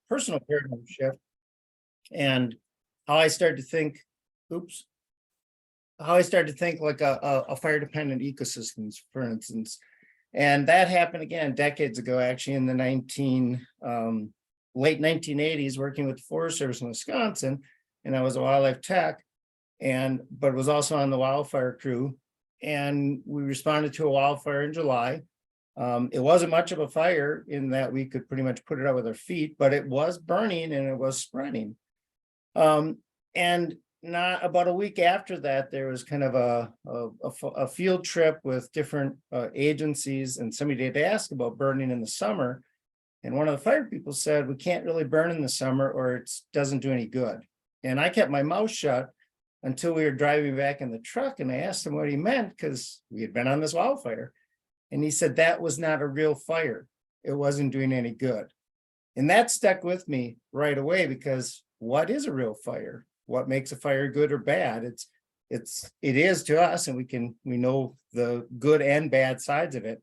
personal paradigm shift and how I started to think, how I started to think like a fire dependent ecosystems, for instance. And that happened again decades ago, actually in the late 1980s, working with the Forest Service in Wisconsin. And I was a wildlife tech, but was also on the wildfire crew. And we responded to a wildfire in July. It wasn't much of a fire in that we could pretty much put it out with our feet, but it was burning and it was spreading. And not about a week after that, there was kind of a field trip with different agencies, and somebody had asked about burning in the summer. And one of the fire people said, we can't really burn in the summer or it doesn't do any good. And I kept my mouth shut until we were driving back in the truck. And I asked him what he meant because we had been on this wildfire. And he said that was not a real fire. It wasn't doing any good. And that stuck with me right away, because what is a real fire? What makes a fire good or bad? It is to us, and we know the good and bad sides of it.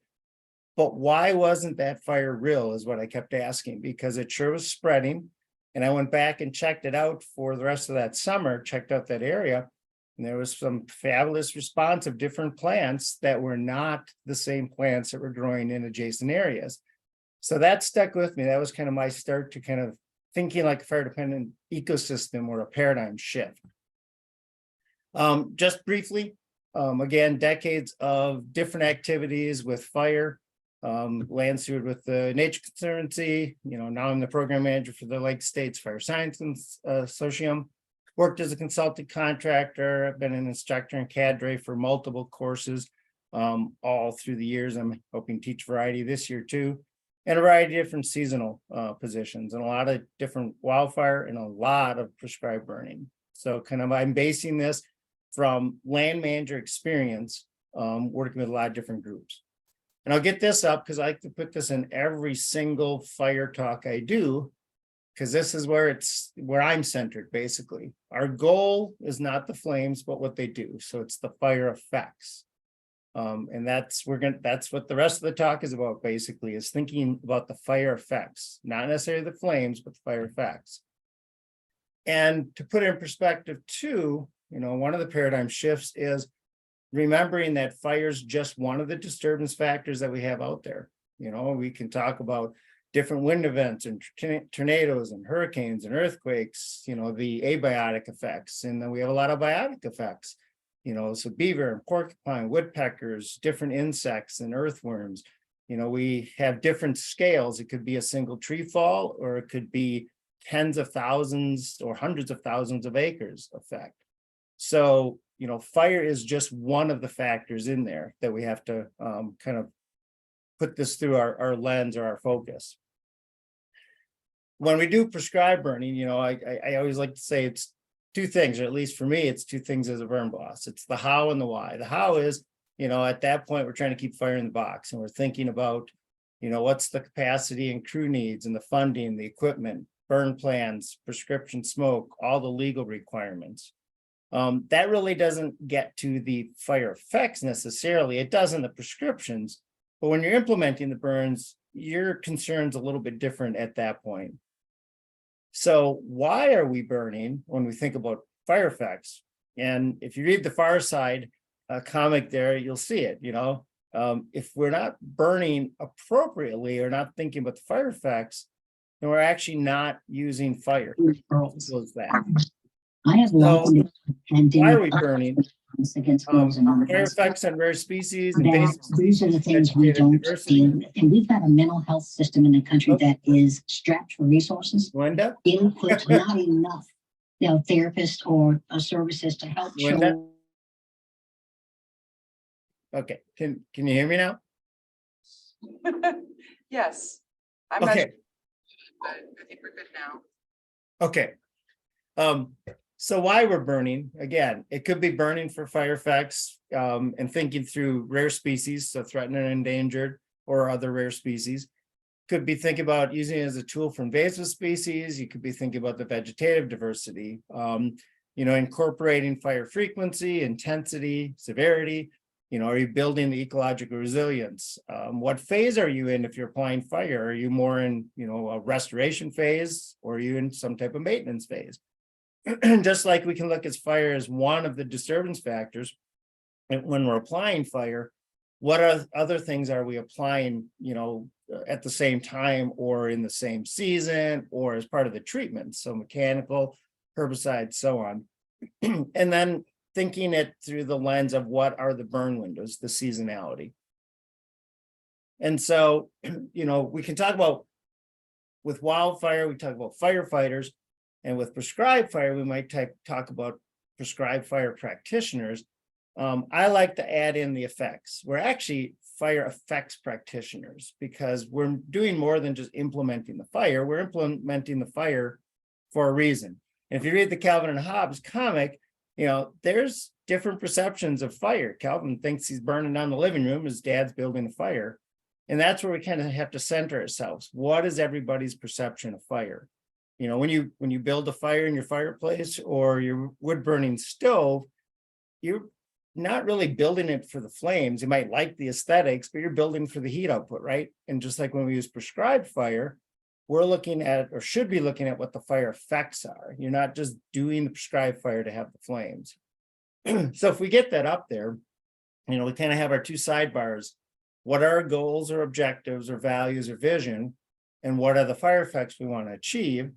But why wasn't that fire real is what I kept asking, because it sure was spreading. And I went back and checked it out for the rest of that summer, checked out that area, and there was some fabulous response of different plants that were not the same plants that were growing in adjacent areas. So that stuck with me. That was kind of my start to kind of thinking like a fire dependent ecosystem or a paradigm shift. Just briefly, again, decades of different activities with fire. Land steward with the Nature Conservancy. Now I'm the program manager for the Lake States Fire Science Consortium. Worked as a consultant contractor. I've been an instructor and cadre for multiple courses all through the years. I'm hoping to teach variety this year too, and a variety of different seasonal positions, and a lot of different wildfire and a lot of prescribed burning. So I'm basing this from land manager experience, working with a lot of different groups. And I'll get this up because I like to put this in every single fire talk I do, because this is where I'm centered, basically. Our goal is not the flames, but what they do. So it's the fire effects. And that's what the rest of the talk is about, basically, is thinking about the fire effects, not necessarily the flames, but the fire effects. And to put it in perspective too, one of the paradigm shifts is remembering that fire is just one of the disturbance factors that we have out there. We can talk about different wind events and tornadoes and hurricanes and earthquakes, the abiotic effects. And then we have a lot of biotic effects, so beaver and porcupine, woodpeckers, different insects and earthworms. We have different scales. It could be a single tree fall, or it could be tens of thousands or hundreds of thousands of acres effect. So, fire is just one of the factors in there that we have to kind of put this through our lens or our focus. When we do prescribed burning, I always like to say it's two things, or at least for me, it's two things as a burn boss. It's the how and the why. The how is, at that point, we're trying to keep fire in the box, and we're thinking about, what's the capacity and crew needs and the funding, the equipment, burn plans, prescription smoke, all the legal requirements. That really doesn't get to the fire effects necessarily. It does in the prescriptions, but when you're implementing the burns, your concern's a little bit different at that point. So why are we burning when we think about fire effects? And if you read the Far Side comic there, you'll see it. If we're not burning appropriately or not thinking about the fire effects, then we're actually not using fire. I have long why are we burning? Against girls and fire effects on rare species and these are the things we don't deal with. And we've got a mental health system in the country that is strapped for resources. Linda? Input, not enough, therapists or services to help children. Okay, can you hear me now? Yes. I'm okay. But I think we're good now. Okay. So why we're burning, again, it could be burning for fire effects, and thinking through rare species, so threatened and endangered, or other rare species. Could be thinking about using it as a tool for invasive species. You could be thinking about the vegetative diversity, incorporating fire frequency, intensity, severity, Are you building the ecological resilience? What phase are you in if you're applying fire? Are you more in, a restoration phase, or are you in some type of maintenance phase? Just like we can look at fire as one of the disturbance factors, and when we're applying fire, what other things are we applying, at the same time or in the same season or as part of the treatment? So mechanical, herbicides, so on. And then thinking it through the lens of what are the burn windows, the seasonality. And so, we can talk about with wildfire, we talk about firefighters, and with prescribed fire, we might talk about prescribed fire practitioners. I like to add in the effects. We're actually fire effects practitioners because we're doing more than just implementing the fire. We're implementing the fire for a reason. And if you read the Calvin and Hobbes comic, there's different perceptions of fire. Calvin thinks he's burning down the living room. His dad's building a fire. And that's where we kind of have to center ourselves. What is everybody's perception of fire? When you build a fire in your fireplace or your wood burning stove, you're not really building it for the flames. You might like the aesthetics, but you're building for the heat output, right? And just like when we use prescribed fire, we're looking at, or should be looking at, what the fire effects are. You're not just doing the prescribed fire to have the flames. So if we get that up there, we kind of have our two sidebars. What are our goals or objectives or values or vision? And what are the fire effects we want to achieve?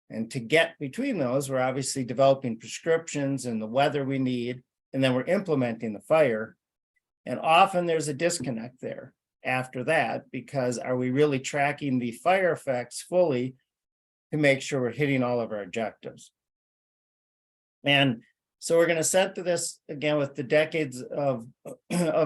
And to get between those, we're obviously developing prescriptions and the weather we need, and then we're implementing the fire. And often there's a disconnect there after that, because are we really tracking the fire effects fully to make sure we're hitting all of our objectives? And so we're going to set to this again with the decades of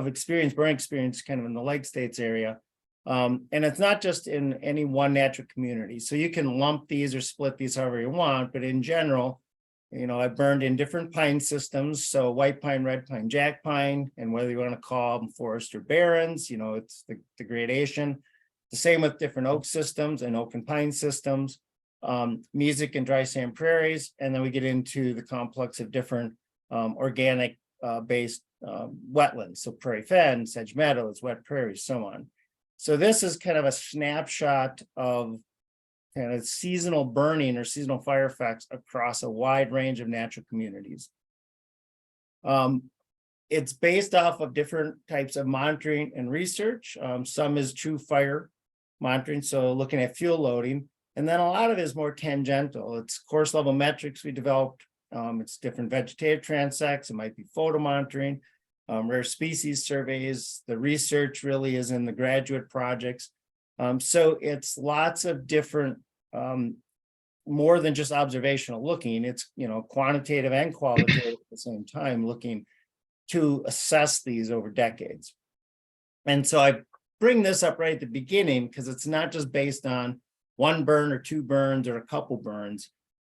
experience, burn experience, kind of in the Lake States area. And it's not just in any one natural community. So you can lump these or split these however you want, but in general, I burned in different pine systems. So white pine, red pine, jack pine, and whether you want to call them forest or barrens, it's the gradation. The same with different oak systems and open pine systems, music and dry sand prairies. And then we get into the complex of different organic based wetlands. So prairie fen, sedge meadows, wet prairies, so on. So this is kind of a snapshot of kind of seasonal burning or seasonal fire effects across a wide range of natural communities. It's based off of different types of monitoring and research. Some is true fire monitoring, so looking at fuel loading, and then a lot of it is more tangential. It's course level metrics we developed. It's different vegetative transects. It might be photo monitoring, rare species surveys. The research really is in the graduate projects. So it's lots of different, more than just observational looking. It's, quantitative and qualitative at the same time, looking to assess these over decades. And so I bring this up right at the beginning because it's not just based on one burn or two burns or a couple burns.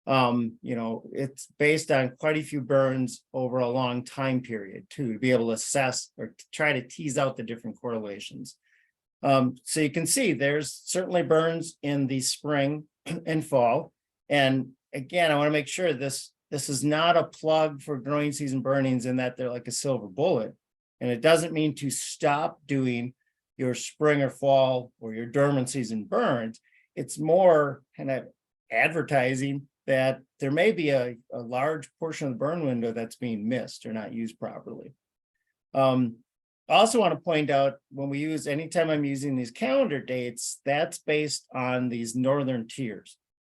It's based on quite a few burns over a long time period too, to be able to assess or to try to tease out the different correlations. So you can see there's certainly burns in the spring and fall. And again, I want to make sure this is not a plug for growing season burnings in that they're like a silver bullet. And it doesn't mean to stop doing your spring or fall or your dormant season burns. It's more kind of advertising that there may be a large portion of the burn window that's being missed or not used properly. I also want to point out when we use, anytime I'm using these calendar dates, that's based on these northern tiers.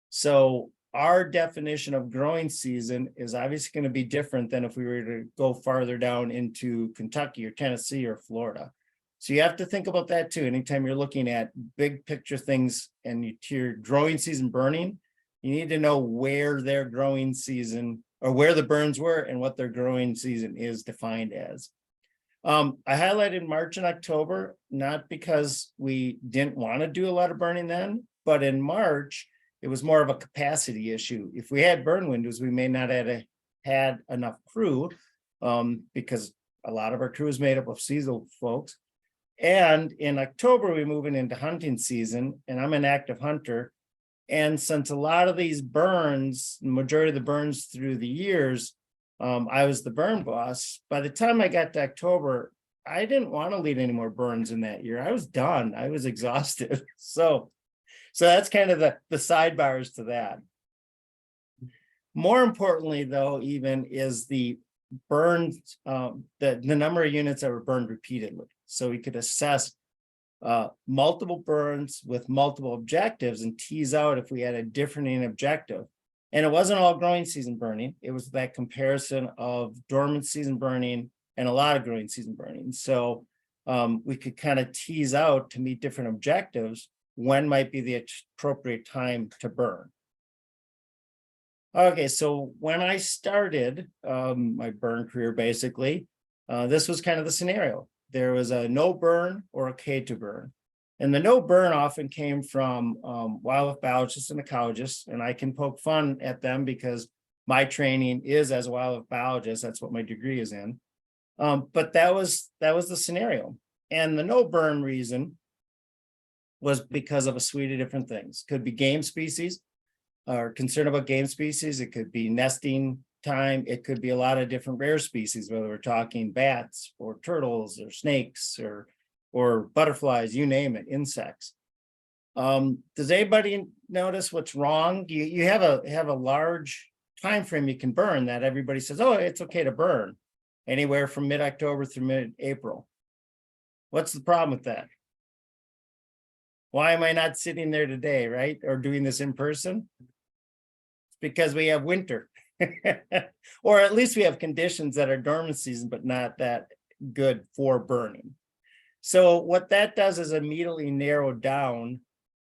So our definition of growing season is obviously going to be different than if we were to go farther down into Kentucky or Tennessee or Florida. So you have to think about that too. Anytime you're looking at big picture things and you're growing season burning, you need to know where their growing season or where the burns were and what their growing season is defined as. I highlighted March and October, not because we didn't want to do a lot of burning then, but in March, it was more of a capacity issue. If we had burn windows, we may not have had enough crew because a lot of our crew is made up of seasonal folks. And in October, we're moving into hunting season, and I'm an active hunter. And since a lot of these burns, the majority of the burns through the years I was the burn boss. By the time I got to October, I didn't want to lead any more burns in that year. I was done. I was exhausted. So that's kind of the sidebars to that. More importantly, though, even is the burns, the number of units that were burned repeatedly. So we could assess multiple burns with multiple objectives and tease out if we had a differing objective. And it wasn't all growing season burning. It was that comparison of dormant season burning and a lot of growing season burning. So we could kind of tease out to meet different objectives when might be the appropriate time to burn. Okay, so when I started my burn career, basically, this was kind of the scenario. There was a no burn or a K to burn. And the no burn often came from wildlife biologists and ecologists, and I can poke fun at them because my training is as a wildlife biologist. That's what my degree is in. But that was the scenario. And the no burn reason was because of a suite of different things. Could be game species, or concern about game species. It could be nesting time. It could be a lot of different rare species, whether we're talking bats or turtles or snakes or butterflies, you name it, insects. Does anybody notice what's wrong? You have a large time frame you can burn that everybody says, oh, it's okay to burn anywhere from mid-October through mid-April. What's the problem with that? Why am I not sitting there today, right? Or doing this in person? It's because we have winter. Or at least we have conditions that are dormant season, but not that good for burning. So what that does is immediately narrow down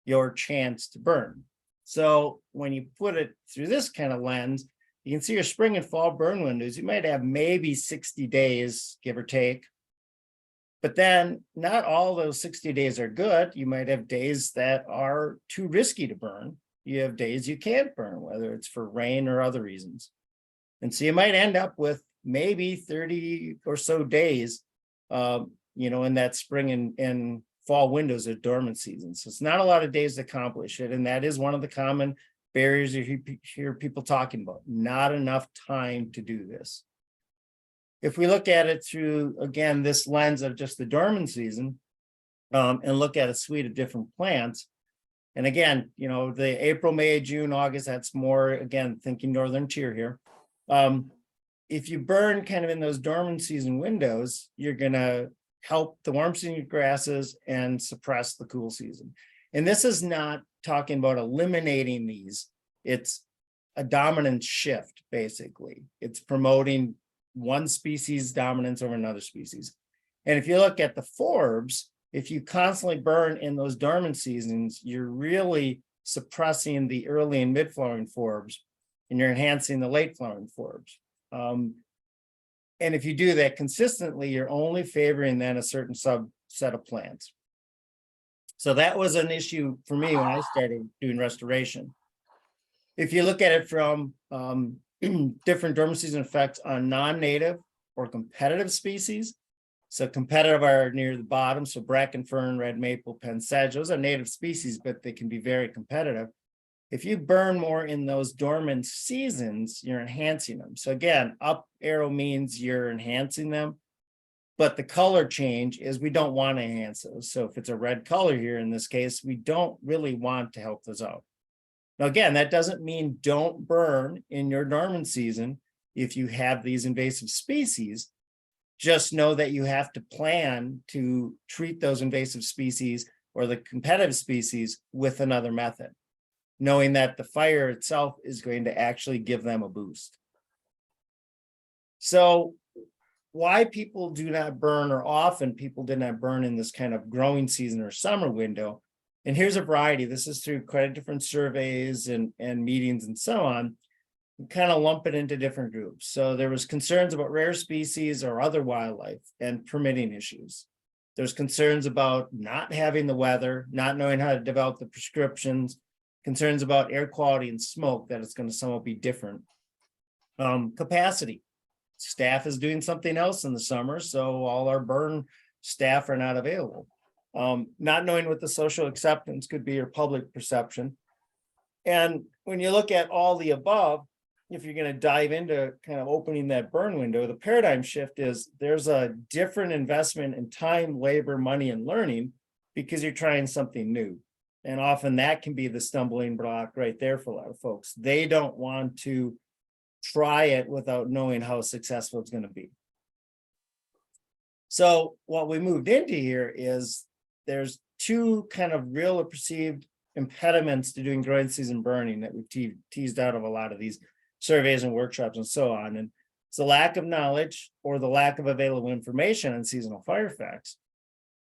your chance to burn. So when you put it through this kind of lens, you can see your spring and fall burn windows. You might have maybe 60 days, give or take. But then not all those 60 days are good. You might have days that are too risky to burn. You have days you can't burn, whether it's for rain or other reasons. And so you might end up with maybe 30 or so days, in that spring and fall windows of dormant seasons. So it's not a lot of days to accomplish it. And that is one of the common barriers you hear people talking about, not enough time to do this. If we look at it through, again, this lens of just the dormant season, and look at a suite of different plants, and again, the April, May, June, August, that's more, again, thinking northern tier here. If you burn kind of in those dormant season windows, you're going to help the warm season grasses and suppress the cool season. And this is not talking about eliminating these. It's a dominance shift, basically. It's promoting one species dominance over another species. And if you look at the forbs, if you constantly burn in those dormant seasons, you're really suppressing the early and mid-flowering forbs, and you're enhancing the late flowering forbs. And if you do that consistently, you're only favoring then a certain subset of plants. So that was an issue for me when I started doing restoration. If you look at it from different dormant season effects on non-native or competitive species, so competitive are near the bottom, so bracken fern, red maple, pen sedge, those are native species, but they can be very competitive. If you burn more in those dormant seasons, you're enhancing them. So again, up arrow means you're enhancing them, but the color change is we don't want to enhance those. So if it's a red color here, in this case, we don't really want to help those out. Now, again, that doesn't mean don't burn in your dormant season if you have these invasive species. Just know that you have to plan to treat those invasive species or the competitive species with another method, knowing that the fire itself is going to actually give them a boost. So why people do not burn, or often people did not burn in this kind of growing season or summer window. And here's a variety. This is through quite different surveys and meetings and so on. We kind of lump it into different groups. So there was concerns about rare species or other wildlife and permitting issues. There's concerns about not having the weather, not knowing how to develop the prescriptions, concerns about air quality and smoke, that it's going to somewhat be different. Capacity. Staff is doing something else in the summer, so all our burn staff are not available. Not knowing what the social acceptance could be or public perception. And when you look at all the above, if you're going to dive into kind of opening that burn window, the paradigm shift is there's a different investment in time, labor, money, and learning because you're trying something new. And often that can be the stumbling block right there for a lot of folks. They don't want to try it without knowing how successful it's going to be. So what we moved into here is there's two kind of real or perceived impediments to doing growing season burning that we've teased out of a lot of these surveys and workshops and so on. And it's the lack of knowledge or the lack of available information on seasonal fire effects.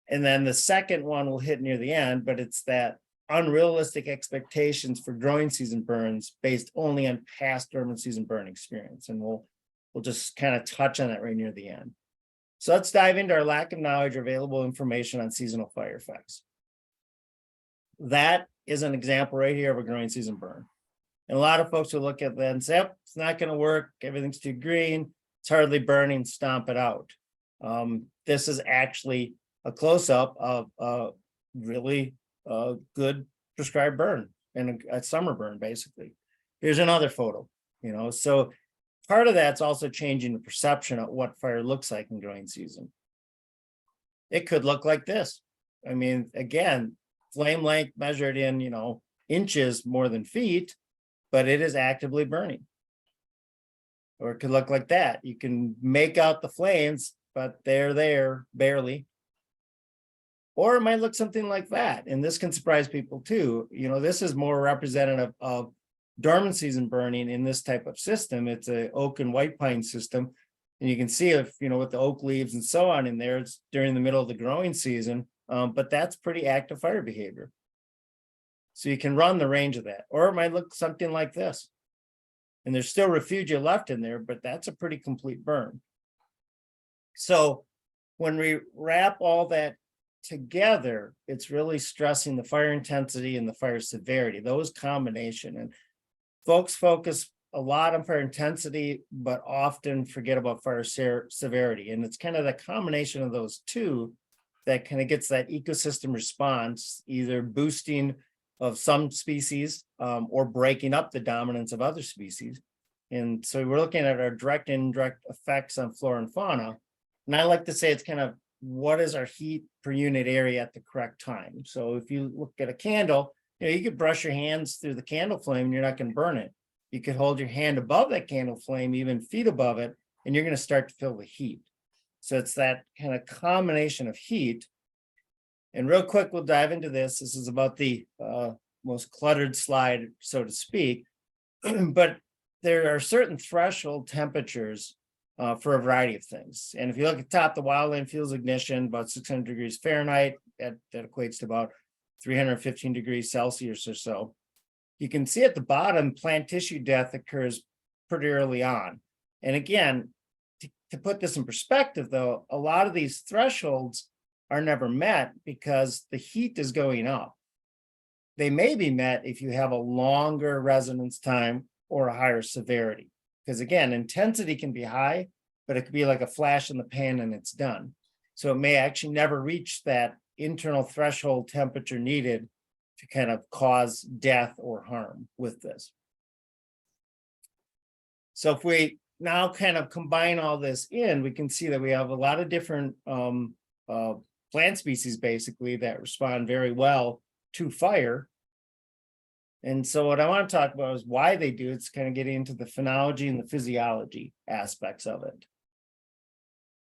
And then the second one will hit near the end, but it's that unrealistic expectations for growing season burns based only on past dormant season burn experience. And we'll just kind of touch on that right near the end. So let's dive into our lack of knowledge or available information on seasonal fire effects. That is an example right here of a growing season burn. And a lot of folks will look at that and say, yep, it's not going to work. Everything's too green. It's hardly burning. Stomp it out. This is actually a close-up of a really good prescribed burn and a summer burn, basically. Here's another photo, so part of that's also changing the perception of what fire looks like in growing season. It could look like this. I mean, again, flame length measured in, inches more than feet, but it is actively burning. Or it could look like that. You can make out the flames, but they're there barely. Or it might look something like that. And this can surprise people too. This is more representative of dormant season burning in this type of system. It's a oak and white pine system. And you can see if, with the oak leaves and so on in there, it's during the middle of the growing season, but that's pretty active fire behavior. So you can run the range of that, or it might look something like this. And there's still refugia left in there, but that's a pretty complete burn. So when we wrap all that together, it's really stressing the fire intensity and the fire severity, those combination. And folks focus a lot on fire intensity, but often forget about fire severity. And it's kind of the combination of those two that kind of gets that ecosystem response, either boosting of some species or breaking up the dominance of other species. And so we're looking at our direct and indirect effects on flora and fauna. And I like to say it's kind of what is our heat per unit area at the correct time. So if you look at a candle, you could brush your hands through the candle flame and you're not going to burn it. You could hold your hand above that candle flame, even feet above it, and you're going to start to feel the heat. So it's that kind of combination of heat. And real quick, we'll dive into this. This is about the most cluttered slide, so to speak. But there are certain threshold temperatures for a variety of things. And if you look at top, the wildland fuels ignition, about 600 degrees Fahrenheit, that equates to about 315 degrees Celsius or so. You can see at the bottom, plant tissue death occurs pretty early on. And again, to put this in perspective, though, a lot of these thresholds are never met because the heat is going up. They may be met if you have a longer residence time or a higher severity. Because again, intensity can be high, but it could be like a flash in the pan and it's done. So it may actually never reach that internal threshold temperature needed to kind of cause death or harm with this. So if we now kind of combine all this in, we can see that we have a lot of different plant species basically that respond very well to fire. And so what I want to talk about is why they do. It's kind of getting into the phenology and the physiology aspects of it.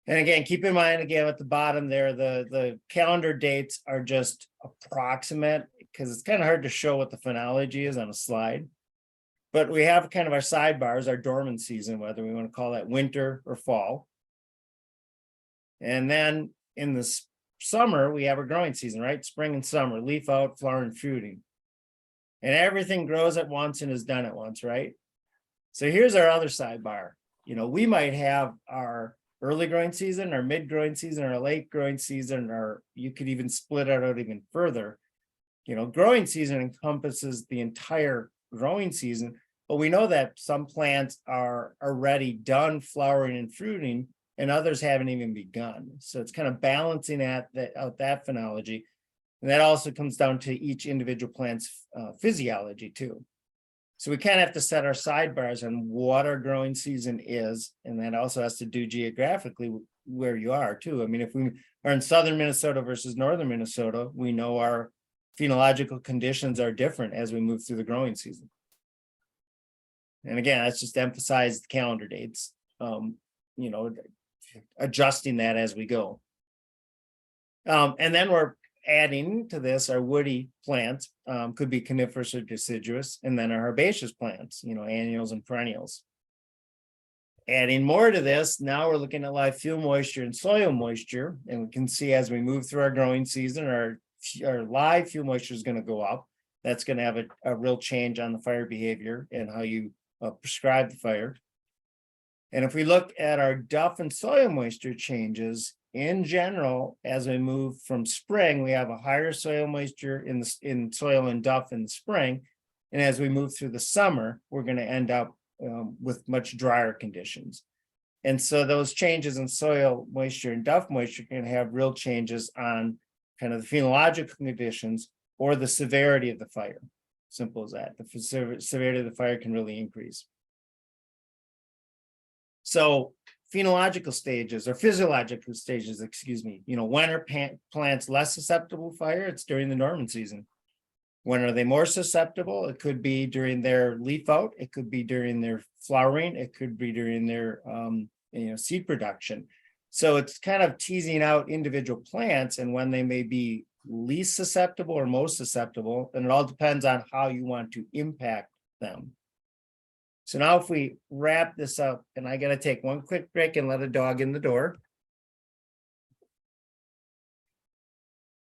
And again, keep in mind, again, at the bottom there, the calendar dates are just approximate because it's kind of hard to show what the phenology is on a slide. But we have kind of our sidebars, our dormant season, whether we want to call that winter or fall. And then in the summer, we have our growing season, right? Spring and summer, leaf out, flower and fruiting. And everything grows at once and is done at once, right? So here's our other sidebar. We might have our early growing season, our mid growing season, our late growing season, or you could even split it out even further. Growing season encompasses the entire growing season, but we know that some plants are already done flowering and fruiting and others haven't even begun. So it's kind of balancing out that phenology. And that also comes down to each individual plant's physiology too. So we kind of have to set our sidebars on what our growing season is, and that also has to do geographically where you are too. I mean, if we are in southern Minnesota versus northern Minnesota, we know our phenological conditions are different as we move through the growing season. And again, that's just emphasize the calendar dates, you know, adjusting that as we go. And then we're adding to this our woody plants, could be coniferous or deciduous, and then our herbaceous plants, you know, annuals and perennials. Adding more to this, now we're looking at live fuel moisture and soil moisture, and we can see as we move through our growing season, our live fuel moisture is going to go up. That's going to have a real change on the fire behavior and how you prescribe the fire. And if we look at our duff and soil moisture changes, in general, as we move from spring, we have a higher soil moisture in soil and duff in the spring. And as we move through the summer, we're going to end up with much drier conditions. And so those changes in soil moisture and duff moisture can have real changes on kind of the phenological conditions or the severity of the fire. Simple as that. The severity of the fire can really increase. So phenological stages or physiological stages, excuse me, you know, when are plants less susceptible to fire? It's during the dormant season. When are they more susceptible? It could be during their leaf out. It could be during their flowering. It could be during their seed production. So it's kind of teasing out individual plants and when they may be least susceptible or most susceptible. And it all depends on how you want to impact them. So now if we wrap this up, and I got to take one quick break and let a dog in the door.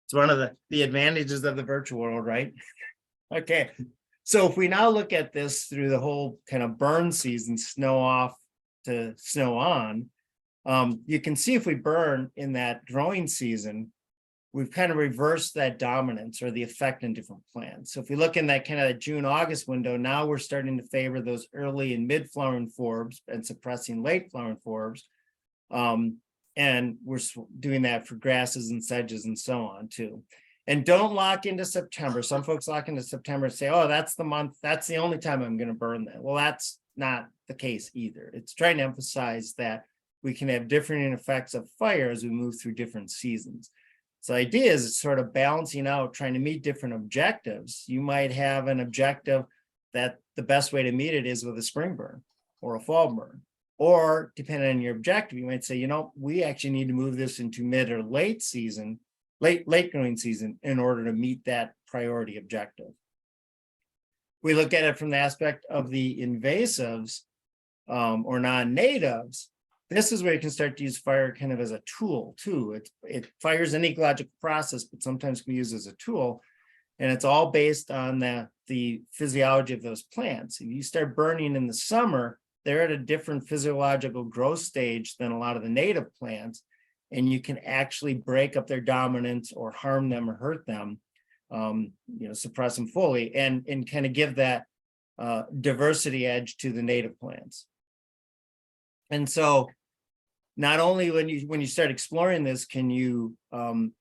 It's one of the advantages of the virtual world, right? Okay, so if we now look at this through the whole kind of burn season, snow off to snow on, you can see if we burn in that growing season, we've kind of reversed that dominance or the effect in different plants. So if we look in that kind of June-August window, now we're starting to favor those early and mid-flowering forbs and suppressing late flowering forbs. And we're doing that for grasses and sedges and so on too. And don't lock into September. Some folks lock into September and say, oh, that's the month, that's the only time I'm going to burn that. Well, that's not the case either. It's trying to emphasize that we can have different effects of fire as we move through different seasons. So the idea is it's sort of balancing out, trying to meet different objectives. You might have an objective that the best way to meet it is with a spring burn or a fall burn. Or depending on your objective, you might say, you know, we actually need to move this into mid or late season, late growing season in order to meet that priority objective. We look at it from the aspect of the invasives or non-natives. This is where you can start to use fire kind of as a tool too. It fires an ecological process, but sometimes can be used as a tool. And it's all based on the physiology of those plants. If you start burning in the summer, they're at a different physiological growth stage than a lot of the native plants. And you can actually break up their dominance or harm them or hurt them, suppress them fully and kind of give that diversity edge to the native plants. And so not only when you start exploring this, can you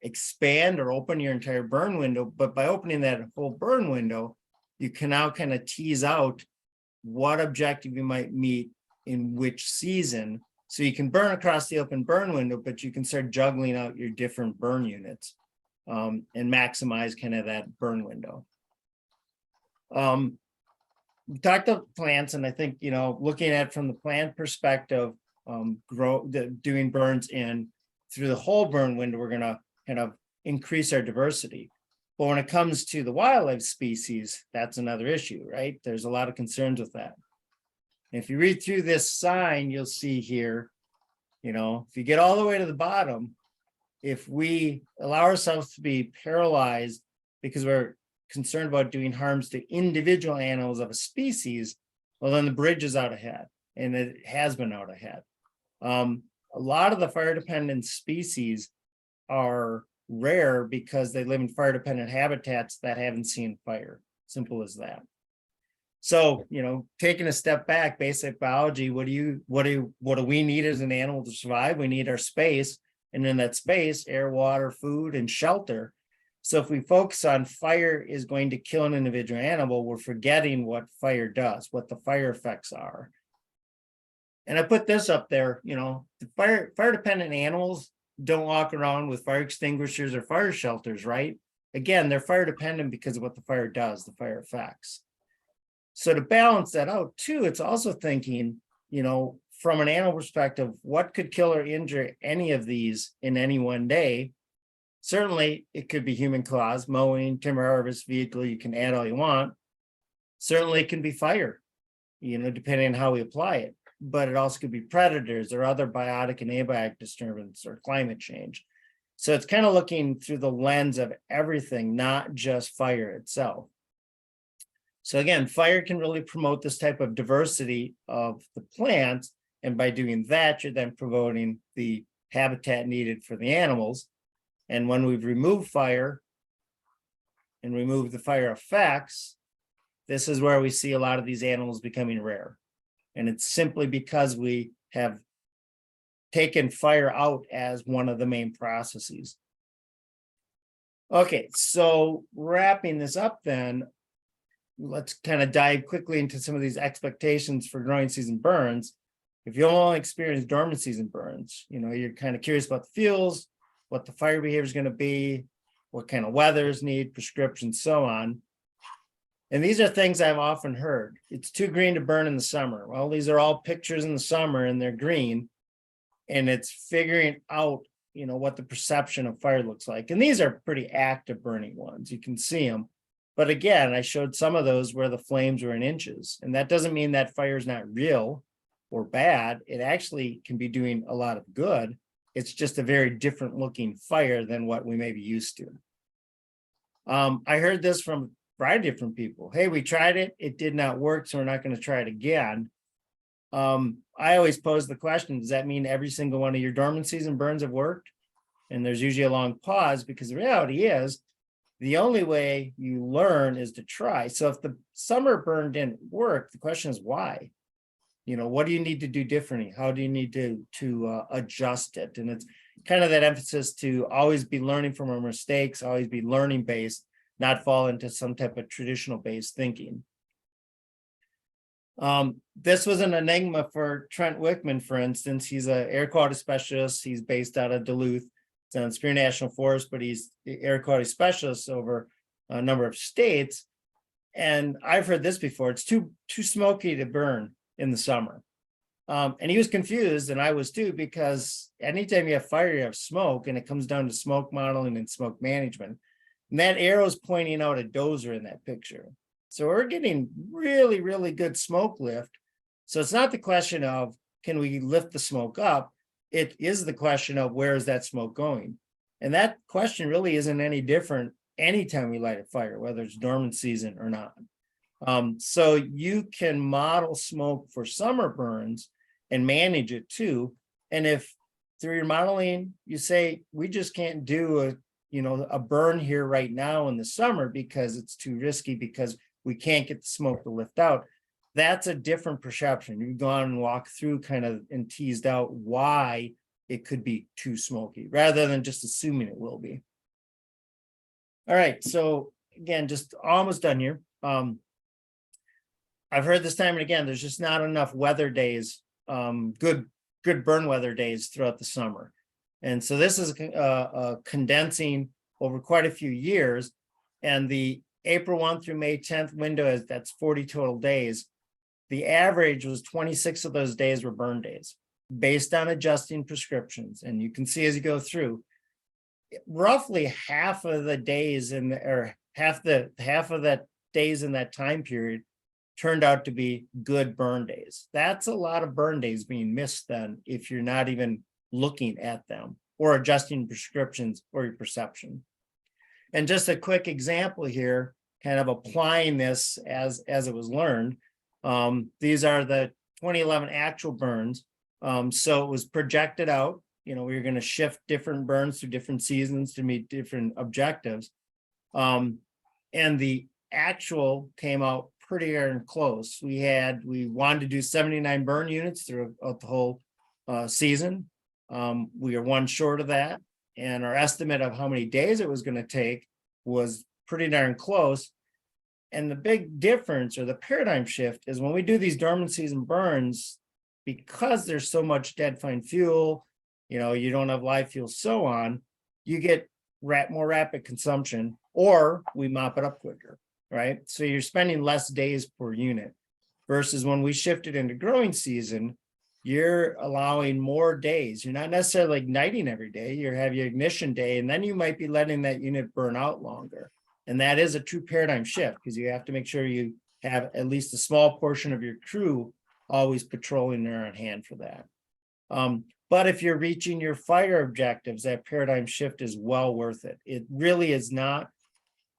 expand or open your entire burn window, but by opening that whole burn window, you can now kind of tease out what objective you might meet in which season. So you can burn across the open burn window, but you can start juggling out your different burn units and maximize kind of that burn window. We talked about plants, and I think, looking at it from the plant perspective, doing burns in through the whole burn window, we're going to kind of increase our diversity. But when it comes to the wildlife species, that's another issue, right? There's a lot of concerns with that. If you read through this sign, you'll see here, if you get all the way to the bottom, if we allow ourselves to be paralyzed because we're concerned about doing harms to individual animals of a species, well, then the bridge is out ahead, and it has been out ahead. A lot of the fire-dependent species are rare because they live in fire-dependent habitats that haven't seen fire. Simple as that. So, taking a step back, basic biology, what do we need as an animal to survive? We need our space, and in that space, air, water, food, and shelter. So if we focus on fire is going to kill an individual animal, we're forgetting what fire does, what the fire effects are. And I put this up there, the fire dependent animals don't walk around with fire extinguishers or fire shelters, right? Again, they're fire dependent because of what the fire does, the fire effects. So to balance that out too, it's also thinking, from an animal perspective, what could kill or injure any of these in any one day? Certainly, it could be human cause, mowing, timber harvest, vehicle, you can add all you want. Certainly, it can be fire, depending on how we apply it. But it also could be predators or other biotic and abiotic disturbance or climate change. So it's kind of looking through the lens of everything, not just fire itself. So again, fire can really promote this type of diversity of the plants. And by doing that, you're then promoting the habitat needed for the animals. And when we've removed fire and removed the fire effects, this is where we see a lot of these animals becoming rare. And it's simply because we have taken fire out as one of the main processes. Okay, so wrapping this up then, let's kind of dive quickly into some of these expectations for growing season burns. If you only experience dormant season burns, you're kind of curious about the fuels, what the fire behavior is going to be, what kind of weathers need, prescriptions, so on. And these are things I've often heard. It's too green to burn in the summer. Well, these are all pictures in the summer and they're green. And it's figuring out, what the perception of fire looks like. And these are pretty active burning ones. You can see them. But again, I showed some of those where the flames were in inches. And that doesn't mean that fire is not real or bad. It actually can be doing a lot of good. It's just a very different looking fire than what we may be used to. I heard this from a variety of different people. Hey, we tried it. It did not work, so we're not going to try it again. I always pose the question, does that mean every single one of your dormant season burns have worked? And there's usually a long pause because the reality is the only way you learn is to try. So if the summer burn didn't work, the question is why? What do you need to do differently? How do you need to adjust it? And it's kind of that emphasis to always be learning from our mistakes, always be learning based, not fall into some type of traditional based thinking. This was an enigma for Trent Wickman, for instance. He's an air quality specialist. He's based out of Duluth. It's on Spear National Forest, but he's the air quality specialist over a number of states. And I've heard this before. It's too smoky to burn in the summer. And he was confused, and I was too, because anytime you have fire, you have smoke, and it comes down to smoke modeling and smoke management. And that arrow is pointing out a dozer in that picture. So we're getting really, really good smoke lift. So it's not the question of, can we lift the smoke up? It is the question of, where is that smoke going? And that question really isn't any different anytime we light a fire, whether it's dormant season or not. So you can model smoke for summer burns and manage it too. And if through your modeling, you say, we just can't do a burn here right now in the summer because it's too risky, because we can't get the smoke to lift out, that's a different perception. You've gone and walked through kind of and teased out why it could be too smoky, rather than just assuming it will be. All right, so again, just almost done here. I've heard this time and again, there's just not enough weather days, good burn weather days throughout the summer. And so this is condensing over quite a few years. And the April 1 through May 10th window, that's 40 total days. The average was 26 of those days were burn days based on adjusting prescriptions. And you can see as you go through, roughly half of the days half of that days in that time period turned out to be good burn days. That's a lot of burn days being missed then if you're not even looking at them or adjusting prescriptions or your perception. And just a quick example here, kind of applying this as it was learned. These are the 2011 actual burns. So it was projected out, we were going to shift different burns through different seasons to meet different objectives. And the actual came out pretty darn close. We wanted to do 79 burn units throughout the whole season. We are one short of that. And our estimate of how many days it was going to take was pretty darn close. And the big difference or the paradigm shift is when we do these dormant season burns, because there's so much dead fine fuel, you don't have live fuel, so on, you get more rapid consumption, or we mop it up quicker, right? So you're spending less days per unit versus when we shifted into growing season, you're allowing more days. You're not necessarily igniting every day. You have your ignition day, and then you might be letting that unit burn out longer. And that is a true paradigm shift because you have to make sure you have at least a small portion of your crew always patrolling there on hand for that. But if you're reaching your fire objectives, that paradigm shift is well worth it. It really is not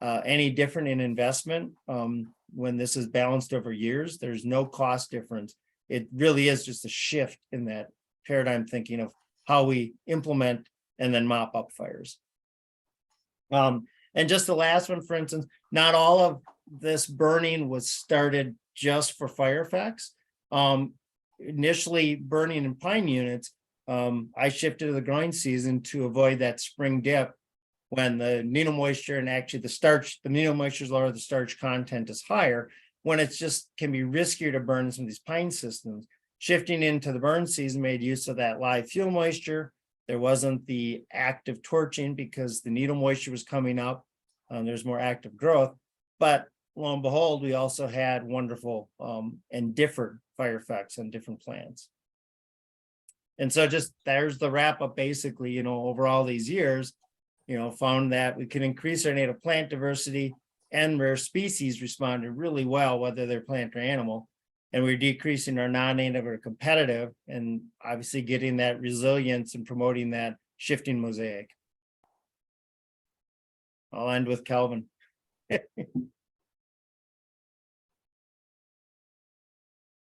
any different in investment when this is balanced over years. There's no cost difference. It really is just a shift in that paradigm thinking of how we implement and then mop up fires. And just the last one, for instance, not all of this burning was started just for fire effects. Initially burning in pine units, I shifted to the growing season to avoid that spring dip when the needle moisture and actually the needle moisture is lower, the starch content is higher, when it's just can be riskier to burn some of these pine systems. Shifting into the burn season made use of that live fuel moisture. There wasn't the active torching because the needle moisture was coming up. There's more active growth, but lo and behold, we also had wonderful and different fire effects on different plants. And so just there's the wrap up basically, over all these years, found that we can increase our native plant diversity and rare species responded really well, whether they're plant or animal. And we're decreasing our non-native or competitive and obviously getting that resilience and promoting that shifting mosaic. I'll end with Kelvin.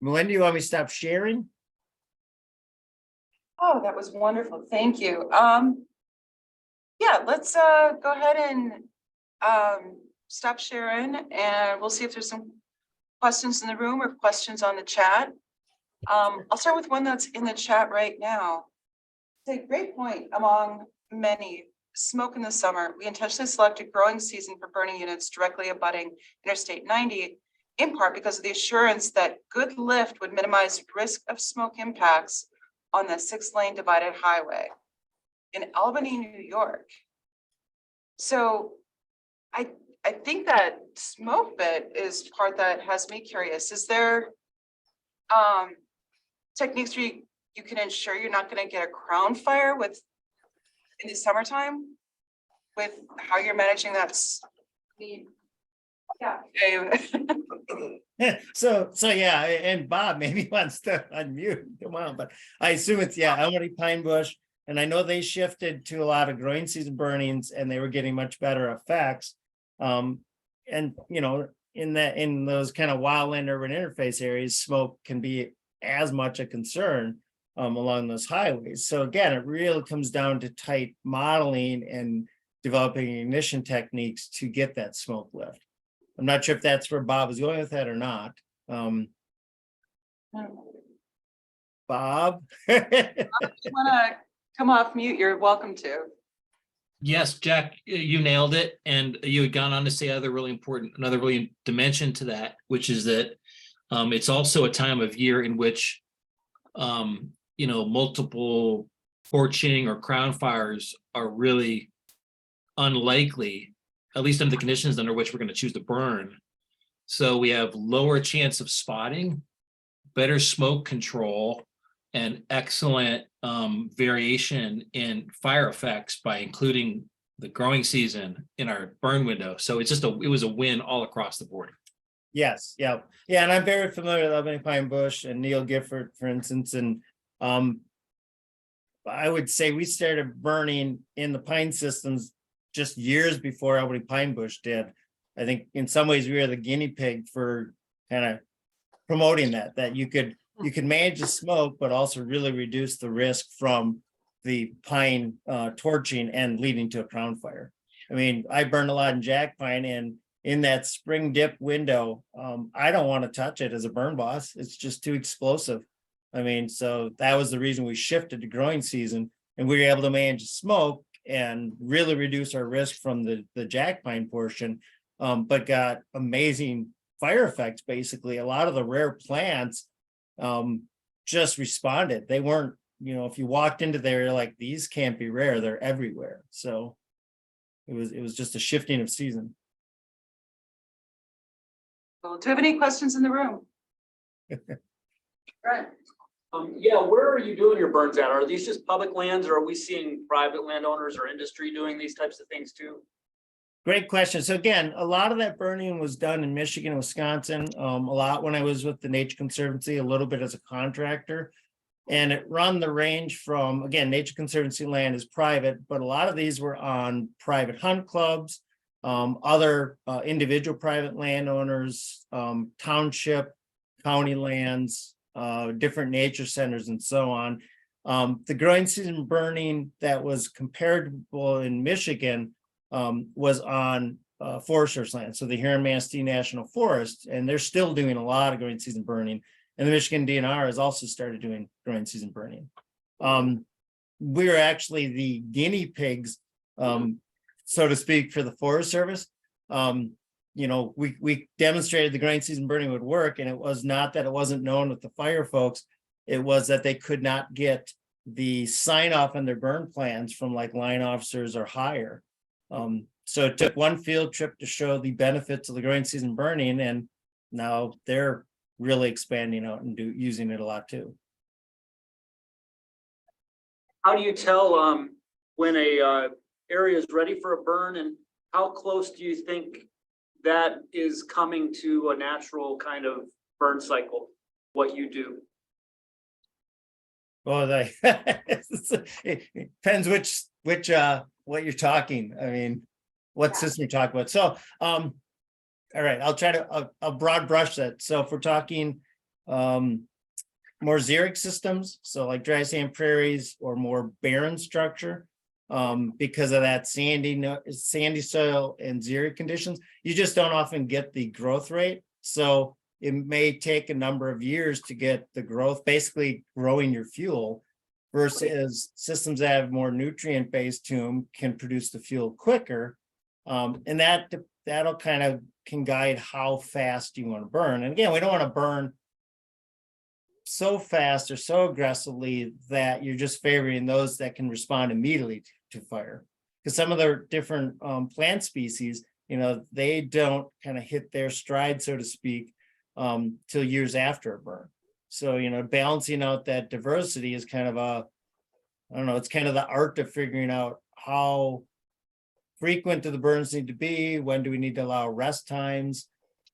Melinda, you want me to stop sharing? Oh, that was wonderful. Thank you. Yeah, let's go ahead and stop sharing and we'll see if there's some questions in the room or questions on the chat. I'll start with one that's in the chat right now. It's a great point among many. Smoke in the summer. We intentionally selected growing season for burning units directly abutting Interstate 90, in part because of the assurance that good lift would minimize risk of smoke impacts on the 6-lane divided highway in Albany, New York. So I think that smoke bit is part that has me curious. Is there techniques where you can ensure you're not going to get a crown fire in the summertime with how you're managing that? Yeah. So yeah, and Bob maybe wants to unmute. Come on, but I assume it's Albany Pine Bush, and I know they shifted to a lot of growing season burnings, and they were getting much better effects. And in those kind of wildland urban interface areas, smoke can be as much a concern along those highways. So again, it really comes down to tight modeling and developing ignition techniques to get that smoke lift. I'm not sure if that's where Bob is going with that or not. Bob? If you want to come off mute, you're welcome to. Yes, Jack, you nailed it. And you had gone on to say another really dimension to that, which is that it's also a time of year in which multiple torching or crown fires are really unlikely, at least under the conditions under which we're going to choose to burn. So we have lower chance of spotting, better smoke control, and excellent variation in fire effects by including the growing season in our burn window. So it's just it was a win all across the board. Yes, yeah. And I'm very familiar with Albany Pine Bush and Neil Gifford, for instance. And I would say we started burning in the pine systems just years before Albany Pine Bush did. I think in some ways we were the guinea pig for kind of promoting that you could manage the smoke, but also really reduce the risk from the pine torching and leading to a crown fire. I mean, I burned a lot in jack pine, and in that spring dip window, I don't want to touch it as a burn boss. It's just too explosive. I mean, so that was the reason we shifted to growing season, and we were able to manage smoke and really reduce our risk from the jack pine portion, but got amazing fire effects. Basically, a lot of the rare plants just responded. They weren't, if you walked into there, you're like, these can't be rare. They're everywhere. So it was just a shifting of season. Well, do you have any questions in the room? Right. Yeah, where are you doing your burns at? Are these just public lands, or are we seeing private landowners or industry doing these types of things too? Great question. So again, a lot of that burning was done in Michigan and Wisconsin. A lot when I was with the Nature Conservancy, a little bit as a contractor. And it run the range from, again, Nature Conservancy land is private, but a lot of these were on private hunt clubs, other individual private landowners, township, county lands, different nature centers and so on. The growing season burning that was comparable in Michigan was on Forest Service land. So the Huron-Manistee National Forest, and they're still doing a lot of growing season burning. And the Michigan DNR has also started doing growing season burning. We're actually the guinea pigs, so to speak, for the Forest Service. We demonstrated the growing season burning would work, and it was not that it wasn't known with the fire folks. It was that they could not get the sign off on their burn plans from like line officers or higher. So it took one field trip to show the benefits of the growing season burning, and now they're really expanding out and using it a lot too. How do you tell when a area is ready for a burn, and how close do you think that is coming to a natural kind of burn cycle, what you do? Well, it depends which what you're talking. I mean, what system you're talking about. So all right, I'll try to I'll broad brush that. So if we're talking more xeric systems, so like dry sand prairies or more barren structure, because of that sandy soil and xeric conditions, you just don't often get the growth rate. So it may take a number of years to get the growth, basically growing your fuel, versus systems that have more nutrient base to them can produce the fuel quicker. And that'll kind of can guide how fast you want to burn. And again, we don't want to burn so fast or so aggressively that you're just favoring those that can respond immediately to fire. Because some of the different plant species, they don't kind of hit their stride, so to speak, till years after a burn. So, balancing out that diversity is kind of it's kind of the art of figuring out how frequent do the burns need to be? When do we need to allow rest times?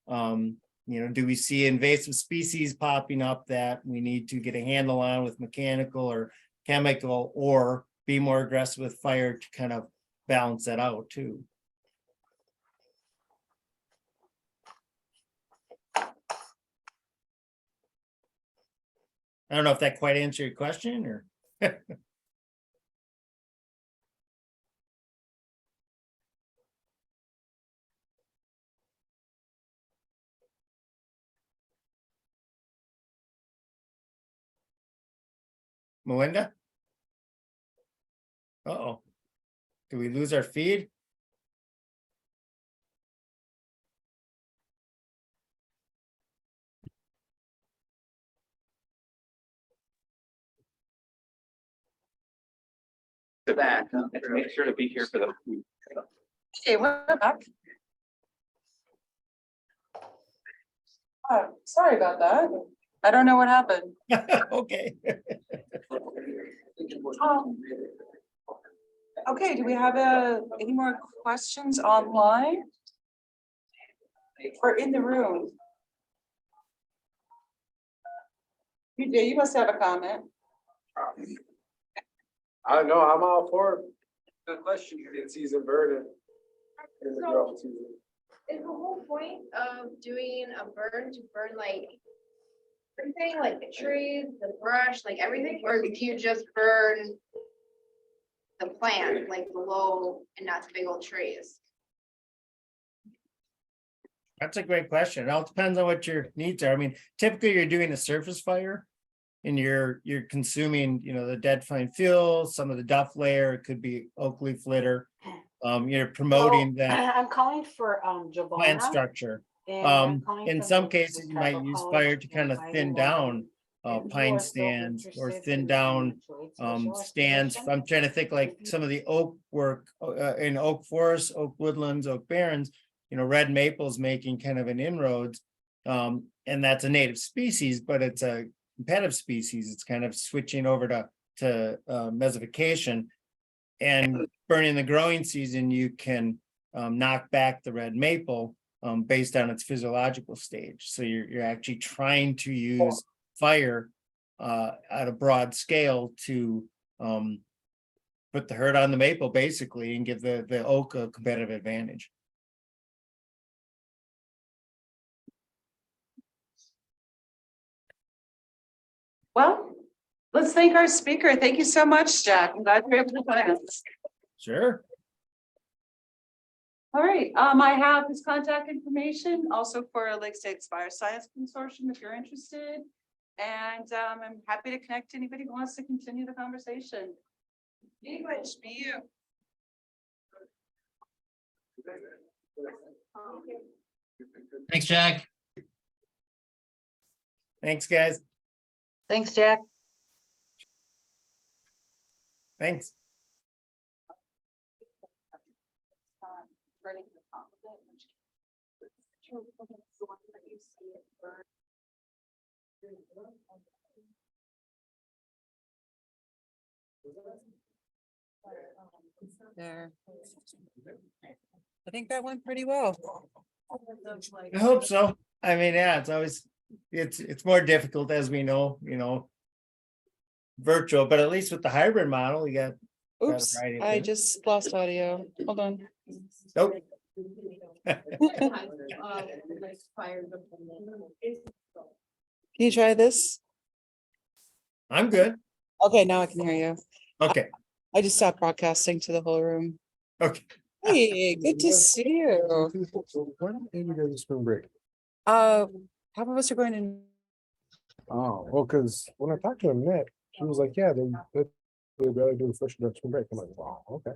Do we see invasive species popping up that we need to get a handle on with mechanical or chemical, or be more aggressive with fire to kind of balance that out too? I don't know if that quite answered your question or. Melinda? Uh-oh. Do we lose our feed? Back. Make sure to be here for the. Okay, we're back. Oh, sorry about that. I don't know what happened. Okay. Okay, do we have any more questions online? Or in the room? You must have a comment. I don't know, I'm all for the question, in season burning. In the growing season. Is the whole point of doing a burn to burn like everything, like the trees, the brush, like everything, or do you just burn the plant, like the low and not the big old trees? That's a great question. It all depends on what your needs are. I mean, typically you're doing a surface fire. and you're consuming, the dead pine fuel, some of the duff layer, it could be oak leaf litter. You're promoting that I'm calling for plant Giovanna. structure. and I'm calling In from some the cases, you might Tribal use College fire to in kind of thin Iowa. down And pine who are still stands or interested thin in down a trade specialist stands. position. I'm trying to think like some of the oak work in oak forests, oak woodlands, oak barrens, red maple's making kind of an inroads. And that's a native species, but it's a competitive species. It's kind of switching over to mesification. And burning the growing season, you can knock back the red maple based on its physiological stage. So you're actually trying to use fire at a broad scale to put the hurt on the maple basically and give the oak a competitive advantage. Well, let's thank our speaker. Thank you so much, Jack. I'm glad you're able to join us. Sure. All right, I have his contact information also for Lake State's Fire Science Consortium if you're interested. And I'm happy to connect to anybody who wants to continue the conversation. English, be you. Thanks, Jack. Thanks, guys. Thanks, Jack. Thanks. There. I think that went pretty well. I hope so. I mean, yeah, it's always, it's more difficult as we know, virtual, but at least with the hybrid model, we got. Oops, variety of I things. just lost audio. Hold on. Nope. Can you try this? I'm good. Okay, now I can hear you. Okay, I just stopped broadcasting to the whole room. okay. Hey, good to see you. Why don't you go to spring break? Half of us are going to. Oh, well, because when I talked to Annette, she was like, yeah, they'd rather do the first spring break. I'm like, wow, okay.